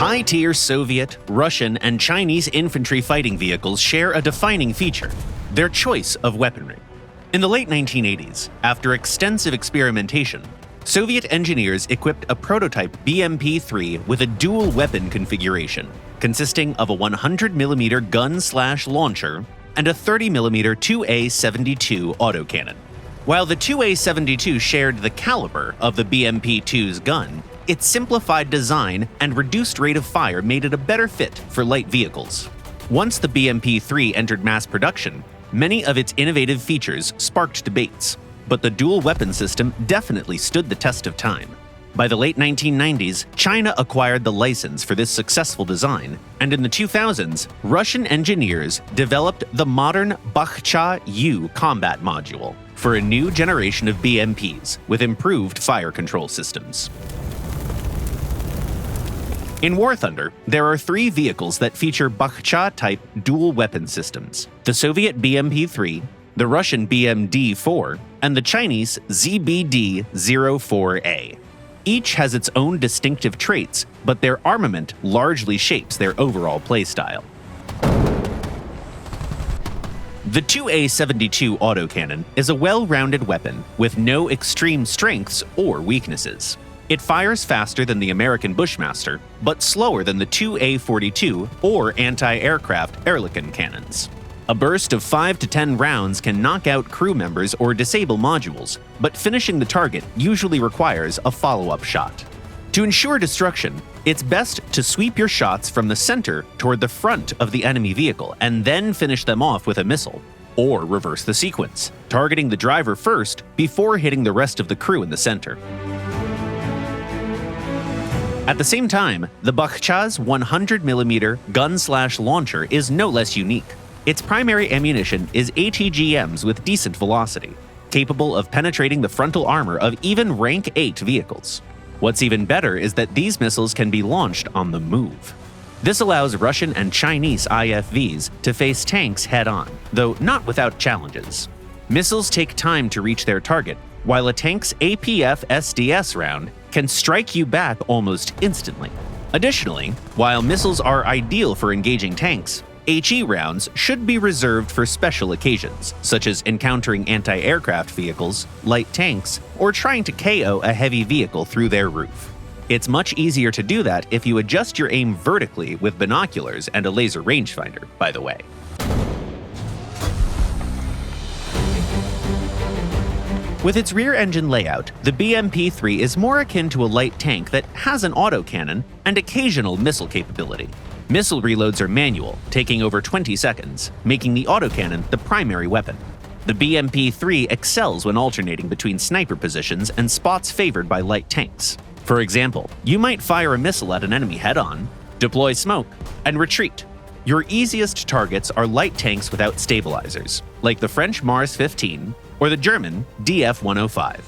High-tier Soviet, Russian, and Chinese infantry fighting vehicles share a defining feature: their choice of weaponry. In the late 1980s, after extensive experimentation, Soviet engineers equipped a prototype BMP-3 with a dual-weapon configuration, consisting of a 100mm gun/launcher and a 30mm 2A-72 autocannon. While the 2A-72 shared the caliber of the BMP-2's gun, its simplified design and reduced rate of fire made it a better fit for light vehicles. Once the BMP-3 entered mass production, many of its innovative features sparked debates, but the dual weapon system definitely stood the test of time. By the late 1990s, China acquired the license for this successful design, and in the 2000s, Russian engineers developed the modern Bakhcha-U combat module for a new generation of BMPs with improved fire control systems. In War Thunder, there are 3 vehicles that feature Bakhcha-type dual weapon systems: the Soviet BMP-3, the Russian BMD-4, and the Chinese ZBD-04A. Each has its own distinctive traits, but their armament largely shapes their overall playstyle. The 2A-72 autocannon is a well-rounded weapon with no extreme strengths or weaknesses. It fires faster than the American Bushmaster, but slower than the 2A-42 or anti-aircraft Ehrlichen cannons. A burst of 5 to 10 rounds can knock out crew members or disable modules, but finishing the target usually requires a follow-up shot. To ensure destruction, it's best to sweep your shots from the center toward the front of the enemy vehicle and then finish them off with a missile, or reverse the sequence, targeting the driver first before hitting the rest of the crew in the center. At the same time, the Bakhcha's 100mm gun/launcher is no less unique. Its primary ammunition is ATGMs with decent velocity, capable of penetrating the frontal armor of even Rank 8 vehicles. What's even better is that these missiles can be launched on the move. This allows Russian and Chinese IFVs to face tanks head-on, though not without challenges. Missiles take time to reach their target, while a tank's APF SDS round can strike you back almost instantly. Additionally, while missiles are ideal for engaging tanks, HE rounds should be reserved for special occasions, such as encountering anti-aircraft vehicles, light tanks, or trying to KO a heavy vehicle through their roof. It's much easier to do that if you adjust your aim vertically with binoculars and a laser rangefinder, by the way. With its rear-engine layout, the BMP-3 is more akin to a light tank that has an autocannon and occasional missile capability. Missile reloads are manual, taking over 20 seconds, making the autocannon the primary weapon. The BMP-3 excels when alternating between sniper positions and spots favored by light tanks. For example, you might fire a missile at an enemy head-on, deploy smoke, and retreat. Your easiest targets are light tanks without stabilizers, like the French Mars 15 or the German Df-105.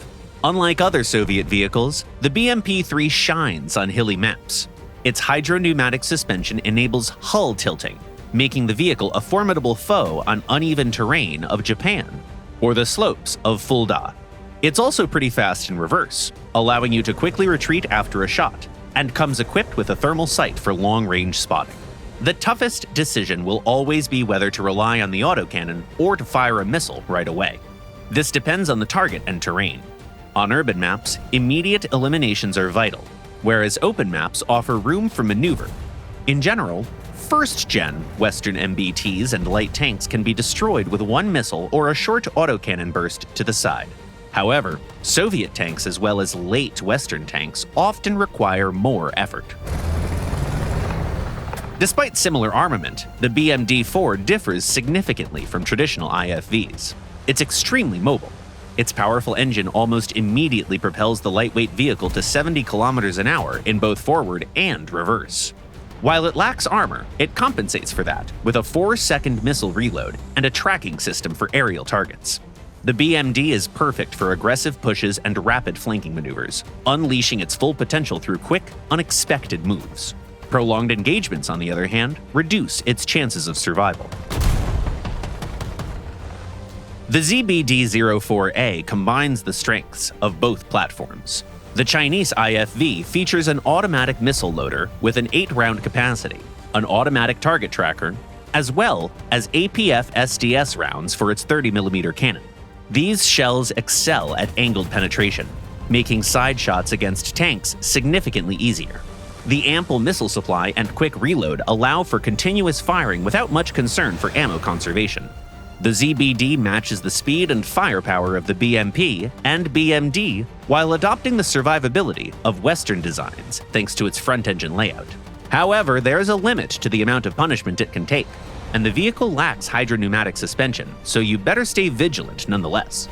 Unlike other Soviet vehicles, the BMP-3 shines on hilly maps. Its hydro-pneumatic suspension enables hull tilting, making the vehicle a formidable foe on uneven terrain of Japan or the slopes of Fulda. It's also pretty fast in reverse, allowing you to quickly retreat after a shot, and comes equipped with a thermal sight for long-range spotting. The toughest decision will always be whether to rely on the autocannon or to fire a missile right away. This depends on the target and terrain. On urban maps, immediate eliminations are vital, whereas open maps offer room for maneuver. In general, first-gen Western MBTs and light tanks can be destroyed with one missile or a short autocannon burst to the side. However, Soviet tanks as well as late Western tanks often require more effort. Despite similar armament, the BMD-4 differs significantly from traditional IFVs. It's extremely mobile. Its powerful engine almost immediately propels the lightweight vehicle to 70 kilometers an hour in both forward and reverse. While it lacks armor, it compensates for that with a 4-second missile reload and a tracking system for aerial targets. The BMD is perfect for aggressive pushes and rapid flanking maneuvers, unleashing its full potential through quick, unexpected moves. Prolonged engagements, on the other hand, reduce its chances of survival. The ZBD-04A combines the strengths of both platforms. The Chinese IFV features an automatic missile loader with an 8-round capacity, an automatic target tracker, as well as APF SDS rounds for its 30mm cannon. These shells excel at angled penetration, making side shots against tanks significantly easier. The ample missile supply and quick reload allow for continuous firing without much concern for ammo conservation. The ZBD matches the speed and firepower of the BMP and BMD while adopting the survivability of Western designs thanks to its front-engine layout. However, there's a limit to the amount of punishment it can take, and the vehicle lacks hydropneumatic suspension, so you better stay vigilant nonetheless.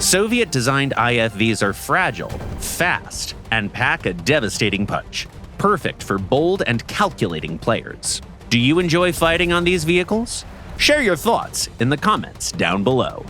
Soviet-designed IFVs are fragile, fast, and pack a devastating punch, perfect for bold and calculating players. Do you enjoy fighting on these vehicles? Share your thoughts in the comments down below.